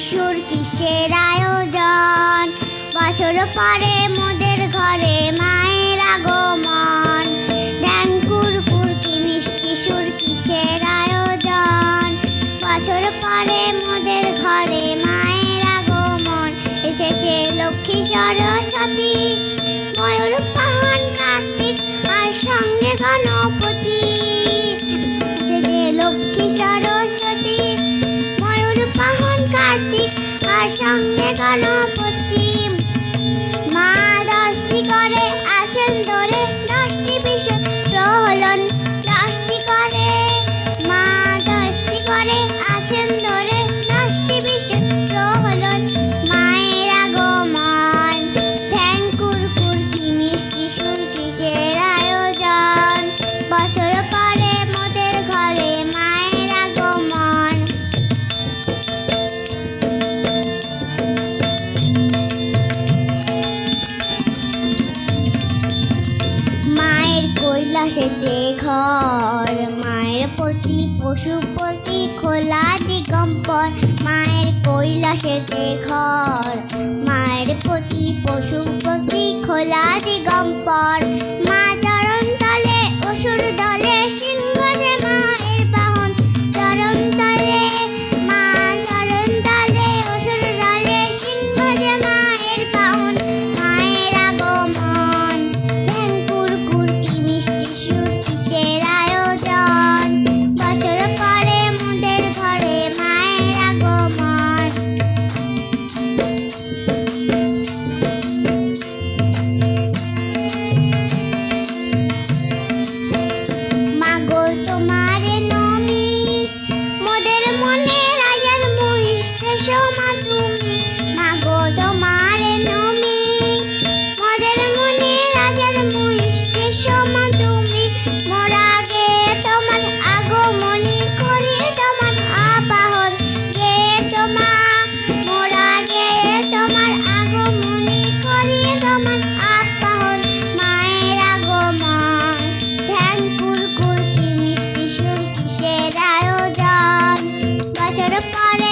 সুর কিসের আয়োজন, বছর পরে মোদের ঘরে মায়ের আগমন। ঢ্যাং কুরকুর কি মিষ্টি সুর কিসের আয়োজন, বছর পরে মোদের ঘরে মায়ের আগমন। এসেছে লক্ষ্মী সরস্বতী, ময়ূর পাহান কার্তিক আর সঙ্গে গণপতি। এসেছে লক্ষ্মী সরস্বতী, ময়ূর পাহান কার্তিক আর সঙ্গে গণপতি। মা 10টি করে আছেন ধরে, 10টি ভীষণ প্রহলন। 10টি করে মা 10টি করে আছেন ধরে, 10টি ভীষণ প্রহলন। মায়ের আগমন, ঢ্যাং কুরকুর কি মিষ্টি সুর কিসের আয়োজন, বছর পরে মোদের ঘরে মায়ের আগমন। মায়ের কৈলাসেতে ঘর, মায়ের প্রতি পশুপতি খোলা দিগম্বর। মায়ের কৈলাসেতে ঘর, মায়ের প্রতি পশুপতি খোলা দিগম্বর। মা চরণ তলে অসুর দলে, সিংহ যে মায়ের বাহন। চরণ তলে মা চরণ তলে অসুর দলে, সিংহ যে মায়ের বাহন। মায়ের আগমন, ঢ্যাং কুরকুর কি মিষ্টি সুর কিসের আয়োজন, বছর পরে মোদের ঘরে মায়ের আগমন। মাগো তোমারে নমি, মোদের মনের আশার মহিষে সমা তুমি। মাগো তোমারে নমি, মোদের মনের আশার মহিষে সমা তুমি। মোরা গে তোমার আগমনী করি তোমার আবাহন। গে মোরা গে তোমার আগমনী করি তোমার আবাহন। মায়ের আগমন, ঢ্যাং কুরকুর কি মিষ্টি সুর কিসের আয়োজন, বছর পরে